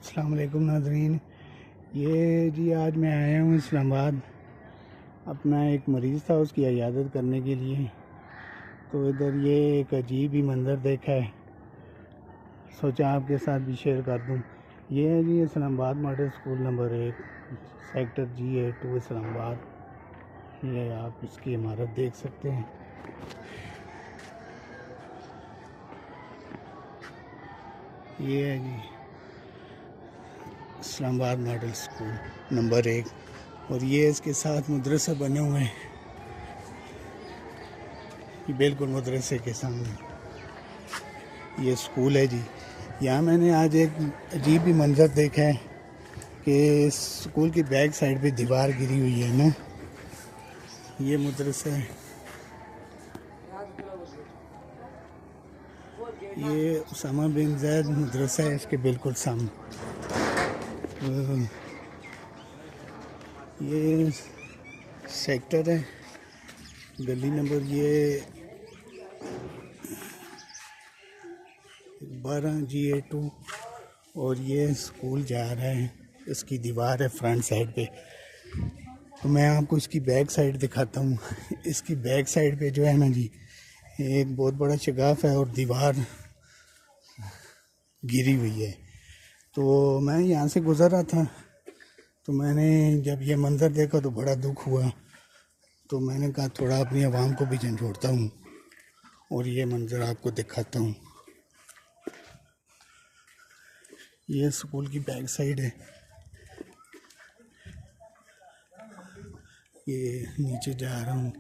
السلام علیکم ناظرین. یہ جی آج میں آیا ہوں اسلام آباد. اپنا ایک مریض تھا، اس کی عیادت کرنے کے لیے. تو ادھر یہ ایک عجیب ہی منظر دیکھا ہے، سوچا آپ کے ساتھ بھی شیئر کر دوں. یہ ہے جی اسلام آباد model school number 1، sector G82 اسلام آباد. یہ آپ اس کی عمارت دیکھ سکتے ہیں. یہ ہے جی اسلام آباد ماڈل اسکول نمبر 1، اور یہ اس کے ساتھ مدرسے بنے ہوئے ہیں. یہ بالکل مدرسے کے سامنے یہ اسکول ہے جی. یہاں میں نے آج ایک عجیب ہی منظر دیکھا ہے کہ اسکول کی بیک سائڈ پہ دیوار گری ہوئی ہے نا. یہ مدرسہ ہے، یہ اسامہ بن زید مدرسہ ہے اس کے بالکل سامنے. یہ سیکٹر ہے، گلی نمبر یہ 12 G82، اور یہ اسکول جا رہا ہے. اس کی دیوار ہے فرنٹ سائڈ پہ. تو میں آپ کو اس کی بیک سائڈ دکھاتا ہوں. اس کی بیک سائڈ پہ جو ہے نا جی ایک بہت بڑا شگاف ہے اور دیوار گری ہوئی ہے. تو میں یہاں سے گزر رہا تھا، تو میں نے جب یہ منظر دیکھا تو بڑا دکھ ہوا. تو میں نے کہا تھوڑا اپنی عوام کو بھی جھنجھوڑتا ہوں اور یہ منظر آپ کو دکھاتا ہوں. یہ اسکول کی بیک سائڈ ہے. یہ نیچے جا رہا ہوں.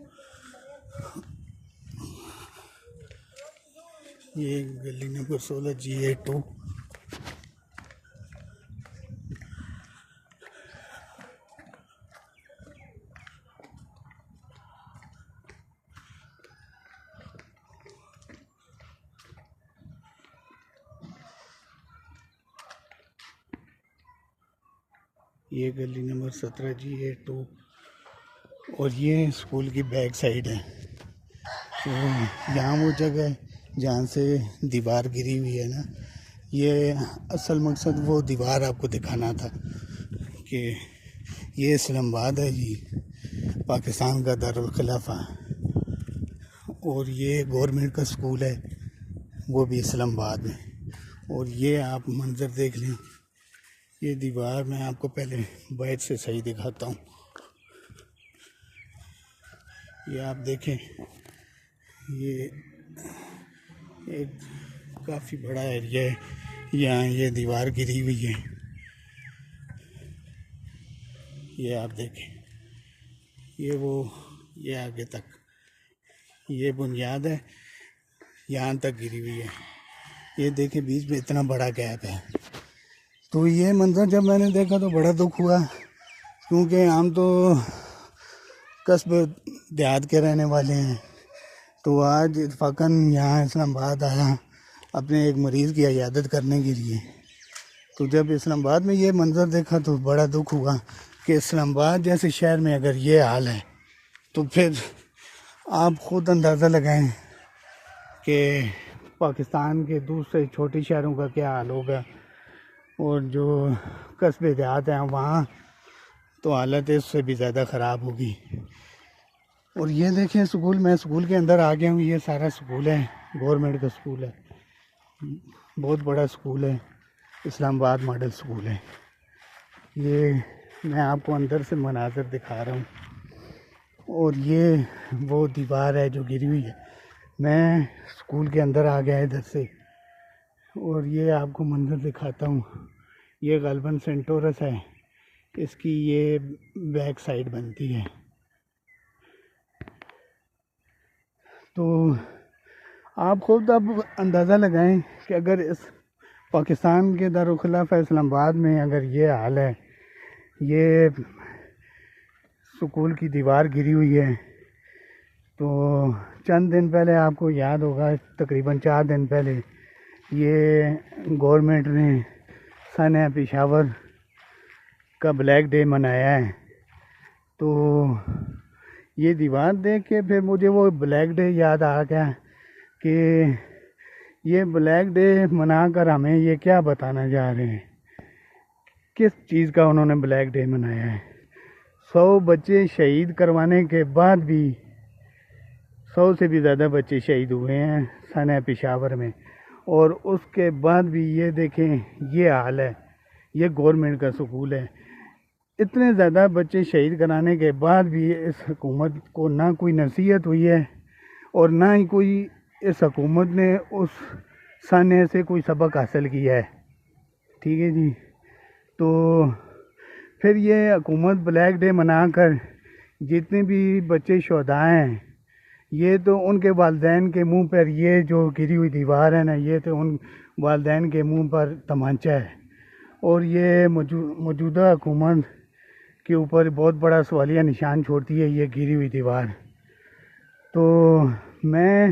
یہ گلی نمبر 16 G82. یہ گلی نمبر 17 G82، اور یہ اسکول کی بیک سائڈ ہے. تو یہاں وہ جگہ ہے جہاں سے دیوار گری ہوئی ہے نا. یہ اصل مقصد وہ دیوار آپ کو دکھانا تھا کہ یہ اسلام آباد ہے جی، پاکستان کا دارالخلافہ. اور یہ گورنمنٹ کا اسکول ہے، وہ بھی اسلام آباد میں. اور یہ آپ منظر دیکھ لیں. یہ دیوار میں آپ کو پہلے بیٹ سے صحیح دکھاتا ہوں. یہ آپ دیکھیں، یہ ایک کافی بڑا ایریا ہے. یہاں یہ دیوار گری ہوئی ہے. یہ آپ دیکھیں، یہ آگے تک یہ بنیاد ہے، یہاں تک گری ہوئی ہے. یہ دیکھیں بیچ میں اتنا بڑا گیپ ہے. تو یہ منظر جب میں نے دیکھا تو بڑا دکھ ہوا، کیونکہ ہم تو قصب دیہات کے رہنے والے ہیں. تو آج اتفاقاً یہاں اسلام آباد آیا اپنے ایک مریض کی عیادت کرنے کے لیے. تو جب اسلام آباد میں یہ منظر دیکھا تو بڑا دکھ ہوا کہ اسلام آباد جیسے شہر میں اگر یہ حال ہے تو پھر آپ خود اندازہ لگائیں کہ پاکستان کے دوسرے چھوٹے شہروں کا کیا حال ہوگا. اور جو قصبے دیہات ہیں وہاں تو حالت اس سے بھی زیادہ خراب ہوگی. اور یہ دیکھیں اسکول، میں اسکول کے اندر آ گیا ہوں. یہ سارا اسکول ہے، گورنمنٹ کا اسکول ہے، بہت بڑا اسکول ہے، اسلام آباد ماڈل اسکول ہے. یہ میں آپ کو اندر سے مناظر دکھا رہا ہوں. اور یہ وہ دیوار ہے جو گری ہوئی ہے. میں اسکول کے اندر آ گیا ادھر سے، اور یہ آپ کو منظر دکھاتا ہوں. یہ غالباً سینٹورس ہے، اس کی یہ بیک سائڈ بنتی ہے. تو آپ خود اب اندازہ لگائیں کہ اگر اس پاکستان کے دارالخلافہ اسلام آباد میں اگر یہ حال ہے، یہ سکول کی دیوار گری ہوئی ہے. تو چند دن پہلے آپ کو یاد ہوگا، تقریباً 4 دن پہلے یہ گورنمنٹ نے سانحہ پشاور کا بلیک ڈے منایا ہے. تو یہ دیوار دیکھ کے پھر مجھے وہ بلیک ڈے یاد آ گیا کہ یہ بلیک ڈے منا کر ہمیں یہ کیا بتانا چاہ رہے ہیں کس چیز کا انہوں نے بلیک ڈے منایا ہے. 100 بچے شہید کروانے کے بعد بھی 100 سے بھی زیادہ بچے شہید ہوئے ہیں سانحہ پشاور میں، اور اس کے بعد بھی یہ دیکھیں یہ حال ہے. یہ گورنمنٹ کا سکول ہے. اتنے زیادہ بچے شہید کرانے کے بعد بھی اس حکومت کو نہ کوئی نصیحت ہوئی ہے اور نہ ہی کوئی اس حکومت نے اس سانحے سے کوئی سبق حاصل کیا ہے. ٹھیک ہے جی. تو پھر یہ حکومت بلیک ڈے منا کر جتنے بھی بچے شہداء ہیں، یہ تو ان کے والدین کے منہ پر یہ جو گری ہوئی دیوار ہے نا، یہ تو ان والدین کے منہ پر تمانچہ ہے. اور یہ موجودہ حکومت کے اوپر بہت بڑا سوالیہ نشان چھوڑتی ہے یہ گری ہوئی دیوار. تو میں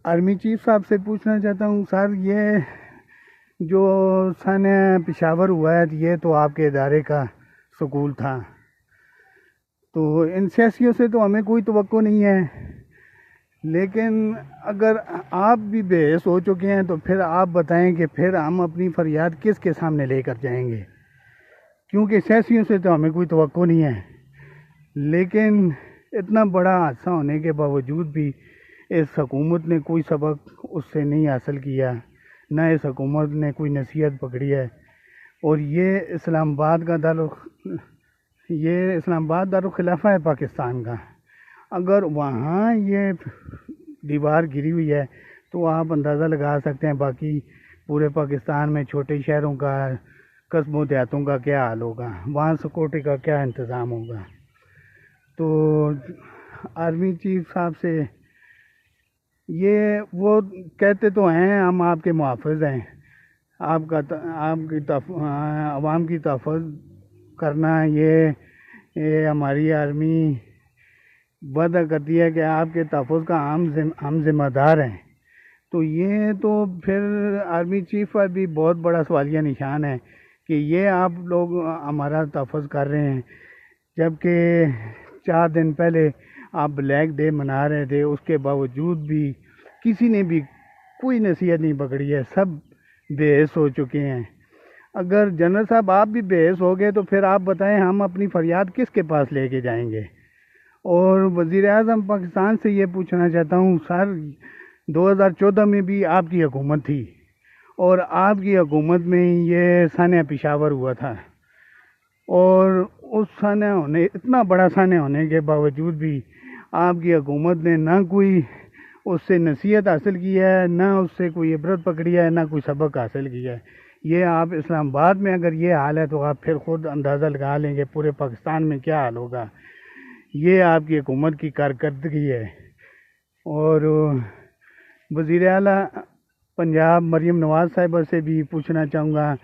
آرمی چیف صاحب سے پوچھنا چاہتا ہوں، سر یہ جو سانحہ پشاور ہوا ہے یہ تو آپ کے ادارے کا سکول تھا، تو ان سیاسیوں سے تو ہمیں کوئی توقع نہیں ہے. لیکن اگر آپ بھی بے حس ہو چکے ہیں تو پھر آپ بتائیں کہ پھر ہم اپنی فریاد کس کے سامنے لے کر جائیں گے، کیونکہ سیاسیوں سے تو ہمیں کوئی توقع نہیں ہے. لیکن اتنا بڑا حادثہ ہونے کے باوجود بھی اس حکومت نے کوئی سبق اس سے نہیں حاصل کیا، نہ اس حکومت نے کوئی نصیحت پکڑی ہے. اور یہ اسلام آباد دارالخلافہ ہے پاکستان کا. اگر وہاں یہ دیوار گری ہوئی ہے تو آپ اندازہ لگا سکتے ہیں باقی پورے پاکستان میں چھوٹے شہروں کا، قصبوں دیہاتوں کا کیا حال ہوگا، وہاں سیکورٹی کا کیا انتظام ہوگا. تو آرمی چیف صاحب سے یہ وہ کہتے تو ہیں ہم آپ کے محافظ ہیں، آپ کی عوام کی تحفظ کرنا یہ ہماری آرمی وعدہ کرتی ہے کہ آپ کے تحفظ کا ہم ذمہ دار ہیں. تو یہ تو پھر آرمی چیف پر بھی بہت بڑا سوالیہ نشان ہے کہ یہ آپ لوگ ہمارا تحفظ کر رہے ہیں، جبکہ 4 دن پہلے آپ بلیک ڈے منا رہے تھے. اس کے باوجود بھی کسی نے بھی کوئی نصیحت نہیں پکڑی ہے، سب بے حس ہو چکے ہیں. اگر جنرل صاحب آپ بھی بے حس ہو گئے تو پھر آپ بتائیں ہم اپنی فریاد کس کے پاس لے کے جائیں گے. اور وزیر اعظم پاکستان سے یہ پوچھنا چاہتا ہوں، سر 2014 میں بھی آپ کی حکومت تھی اور آپ کی حکومت میں یہ سانحہ پشاور ہوا تھا، اور اس اتنا بڑا سانحہ ہونے کے باوجود بھی آپ کی حکومت نے نہ کوئی اس سے نصیحت حاصل کی ہے، نہ اس سے کوئی عبرت پکڑی ہے، نہ کوئی سبق حاصل کیا ہے. یہ آپ اسلام آباد میں اگر یہ حال ہے تو آپ پھر خود اندازہ لگا لیں گے پورے پاکستان میں کیا حال ہوگا. یہ آپ کی حکومت کی کارکردگی ہے. اور وزیر اعلیٰ پنجاب مریم نواز صاحبہ سے بھی پوچھنا چاہوں گا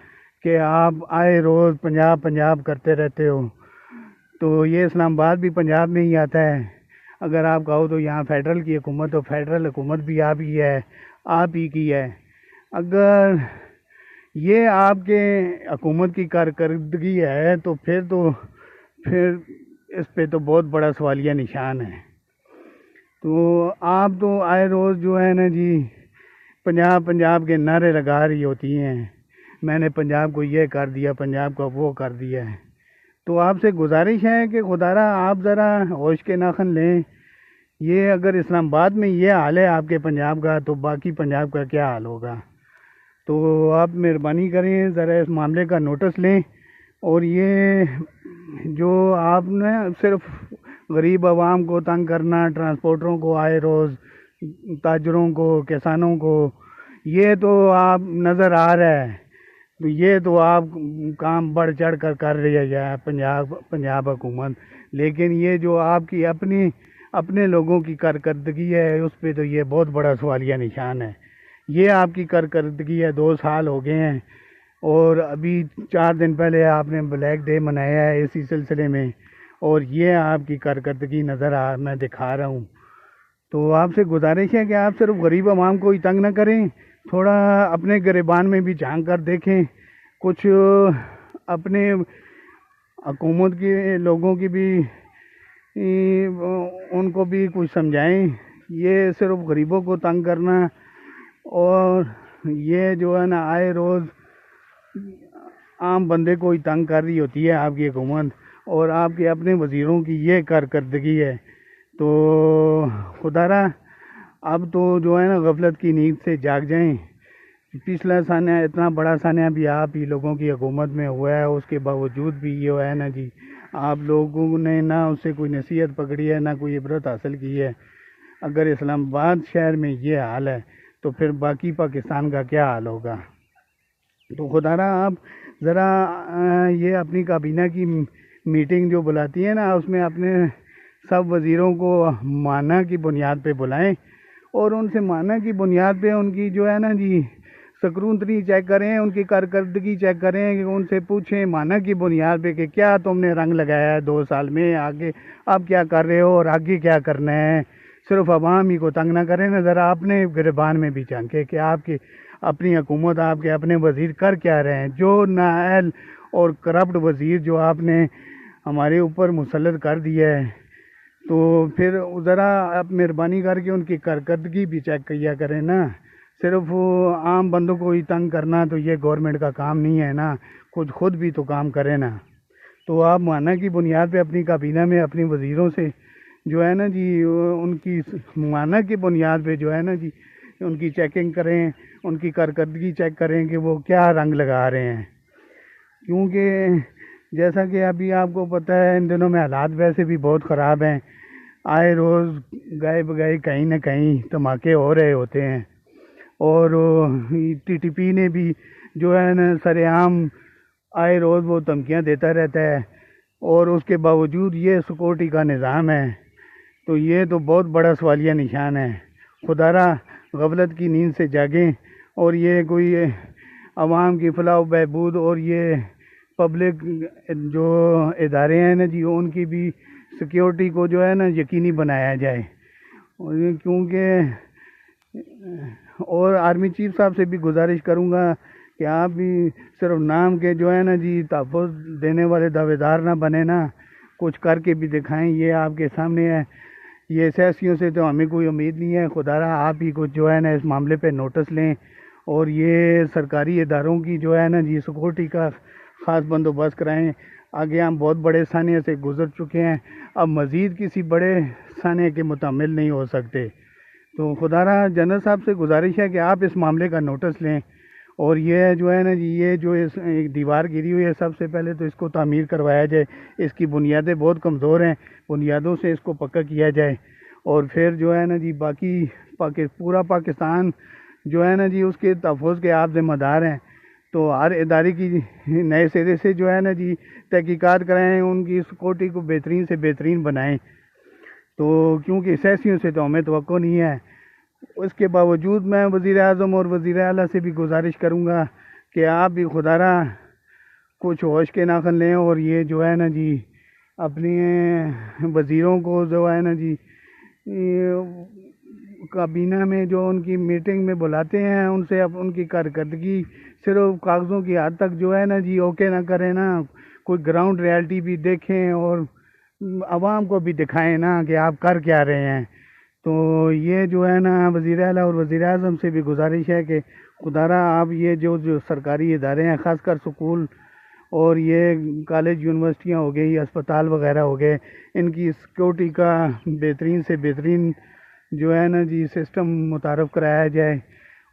کہ آپ آئے روز پنجاب کرتے رہتے ہو، تو یہ اسلام آباد بھی پنجاب میں ہی آتا ہے. اگر آپ کہو تو یہاں فیڈرل کی حکومت، تو فیڈرل حکومت بھی آپ ہی کی ہے. اگر یہ آپ کے حکومت کی کارکردگی ہے تو پھر اس پہ تو بہت بڑا سوالیہ نشان ہے. تو آپ تو آئے روز جو ہے نا جی پنجاب کے نعرے لگا رہی ہوتی ہیں، میں نے پنجاب کو یہ کر دیا، پنجاب کو وہ کر دیا ہے. تو آپ سے گزارش ہے کہ خدارا آپ ذرا ہوش کے ناخن لیں. یہ اگر اسلام آباد میں یہ حال ہے آپ کے پنجاب کا تو باقی پنجاب کا کیا حال ہوگا. تو آپ مہربانی کریں ذرا اس معاملے کا نوٹس لیں، اور یہ جو آپ نے صرف غریب عوام کو تنگ کرنا، ٹرانسپورٹروں کو آئے روز، تاجروں کو، کسانوں کو، یہ تو آپ نظر آ رہا ہے. تو یہ تو آپ کام بڑھ چڑھ کر رہی ہے پنجاب حکومت. لیکن یہ جو آپ کی اپنے لوگوں کی کارکردگی ہے اس پہ تو یہ بہت بڑا سوالیہ نشان ہے. یہ آپ کی کارکردگی ہے، 2 سال ہو گئے ہیں، اور ابھی 4 دن پہلے آپ نے بلیک ڈے منایا ہے اسی سلسلے میں، اور یہ آپ کی کارکردگی میں دکھا رہا ہوں. تو آپ سے گزارش ہے کہ آپ صرف غریب عوام کو ہی تنگ نہ کریں، تھوڑا اپنے گریبان میں بھی جھانک کر دیکھیں، کچھ اپنے حکومت کے لوگوں کی بھی ان کو بھی کچھ سمجھائیں. یہ صرف غریبوں کو تنگ کرنا اور یہ جو ہے نا آئے روز عام بندے کو ہی تنگ کر رہی ہوتی ہے آپ کی حکومت، اور آپ کے اپنے وزیروں کی یہ کارکردگی ہے، تو خدا را اب تو جو ہے نا غفلت کی نیند سے جاگ جائیں۔ پچھلا سانحہ اتنا بڑا سانحہ بھی آپ ہی لوگوں کی حکومت میں ہوا ہے، اس کے باوجود بھی یہ ہے نا جی آپ لوگوں نے نہ اس سے کوئی نصیحت پکڑی ہے، نہ کوئی عبرت حاصل کی ہے۔ اگر اسلام آباد شہر میں یہ حال ہے تو پھر باقی پاکستان کا کیا حال ہوگا؟ تو خدا را آپ ذرا یہ اپنی کابینہ کی میٹنگ جو بلاتی ہے نا، اس میں اپنے سب وزیروں کو معنی کی بنیاد پہ بلائیں، اور ان سے معنی کی بنیاد پہ ان کی جو ہے نا جی سکرونتری چیک کریں، ان کی کارکردگی چیک کریں، کہ ان سے پوچھیں معنی کی بنیاد پہ کہ کیا تم نے رنگ لگایا ہے 2 سال میں، آگے آپ کیا کر رہے ہو اور آگے کیا کرنا ہے۔ صرف عوام ہی کو تنگ نہ کریں نا، ذرا اپنے گریبان میں بھی جھانکیں کہ آپ کی اپنی حکومت، آپ کے اپنے وزیر کر کیا رہے ہیں۔ جو نااہل اور کرپٹ وزیر جو آپ نے ہمارے اوپر مسلط کر دیا ہے، تو پھر ذرا آپ مہربانی کر کے ان کی کارکردگی بھی چیک کیا کریں نا۔ صرف عام بندوں کو ہی تنگ کرنا تو یہ گورنمنٹ کا کام نہیں ہے نا، کچھ خود بھی تو کام کریں نا۔ تو آپ معنی کی بنیاد پہ اپنی کابینہ میں اپنی وزیروں سے جو ہے نا جی ان کی معنی کی بنیاد پہ جو ہے نا جی ان کی چیکنگ کریں، ان کی کارکردگی چیک کریں کہ وہ کیا رنگ لگا رہے ہیں۔ کیونکہ جیسا کہ ابھی آپ کو پتہ ہے ان دنوں میں حالات ویسے بھی بہت خراب ہیں، آئے روز گائے بگائے کہیں نہ کہیں دھماکے ہو رہے ہوتے ہیں، اور ٹی ٹی پی نے بھی جو ہے نا سر عام آئے روز وہ دھمکیاں دیتا رہتا ہے، اور اس کے باوجود یہ سیکورٹی کا نظام ہے، تو یہ تو بہت بڑا سوالیہ نشان ہے۔ خدا را غفلت کی نیند سے جاگیں، اور یہ کوئی عوام کی فلاح و بہبود اور یہ پبلک جو ادارے ہیں نا جی ان کی بھی سیکیورٹی کو جو ہے نا یقینی بنایا جائے، کیونکہ اور آرمی چیف صاحب سے بھی گزارش کروں گا کہ آپ بھی صرف نام کے جو ہے نا جی تحفظ دینے والے دعوے دار نہ بنے نا، کچھ کر کے بھی دکھائیں۔ یہ آپ کے سامنے ہے، یہ سیاسیوں سے تو ہمیں کوئی امید نہیں ہے، خدا را آپ ہی کچھ جو ہے نا اس معاملے پہ نوٹس لیں، اور یہ سرکاری اداروں کی جو ہے نا جی سیکورٹی کا خاص بندوبست کرائیں۔ آگے ہم بہت بڑے سانحے سے گزر چکے ہیں، اب مزید کسی بڑے سانحے کے متحمل نہیں ہو سکتے۔ تو خدا را جنرل صاحب سے گزارش ہے کہ آپ اس معاملے کا نوٹس لیں، اور یہ جو ہے نا جی یہ جو ایک دیوار گری ہوئی ہے، سب سے پہلے تو اس کو تعمیر کروایا جائے، اس کی بنیادیں بہت کمزور ہیں، بنیادوں سے اس کو پکا کیا جائے، اور پھر جو ہے نا جی باقی پورا پاکستان جو ہے نا جی اس کے تحفظ کے آپ ذمہ دار ہیں، تو ہر ادارے کی نئے سرے سے جو ہے نا جی تحقیقات کرائیں، ان کی سیکورٹی کو بہترین سے بہترین بنائیں۔ تو کیونکہ سیاسیوں سے تو ہمیں توقع نہیں ہے، اس کے باوجود میں وزیر اعظم اور وزیر اعلیٰ سے بھی گزارش کروں گا کہ آپ بھی خدا را کچھ ہوش کے ناخن لیں، اور یہ جو ہے نا جی اپنی وزیروں کو جو ہے نا جی کابینہ میں جو ان کی میٹنگ میں بلاتے ہیں، ان سے اب ان کی کارکردگی صرف کاغذوں کی حد تک جو ہے نا جی اوکے نہ کریں نا، کوئی گراؤنڈ ریالٹی بھی دیکھیں اور عوام کو بھی دکھائیں نا کہ آپ کر کیا رہے ہیں۔ تو یہ جو ہے نا وزیر اعلیٰ اور وزیر اعظم سے بھی گزارش ہے کہ خدا را آپ یہ جو سرکاری ادارے ہیں، خاص کر سکول اور یہ کالج یونیورسٹیاں ہو گئی، اسپتال وغیرہ ہو گئے، ان کی سیکورٹی کا بہترین سے بہترین جو ہے نا جی سسٹم متعارف کرایا جائے،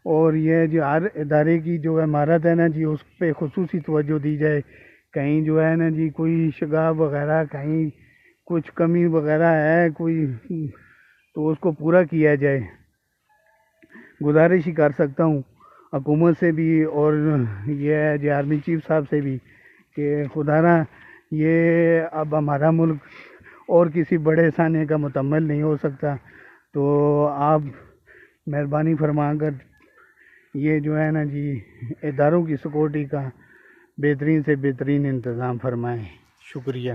اور یہ جو ہر ادارے کی جو عمارت ہے نا جی اس پہ خصوصی توجہ دی جائے، کہیں جو ہے نا جی کوئی شگاف وغیرہ، کہیں کچھ کمی وغیرہ ہے کوئی، تو اس کو پورا کیا جائے۔ گزارش ہی کر سکتا ہوں حکومت سے بھی اور یہ جو آرمی چیف صاحب سے بھی کہ خدا را یہ اب ہمارا ملک اور کسی بڑے سانحے کا متحمل نہیں ہو سکتا، تو آپ مہربانی فرما کر یہ جو ہے نا جی اداروں کی سیکورٹی کا بہترین سے بہترین انتظام فرمائیں۔ شکریہ۔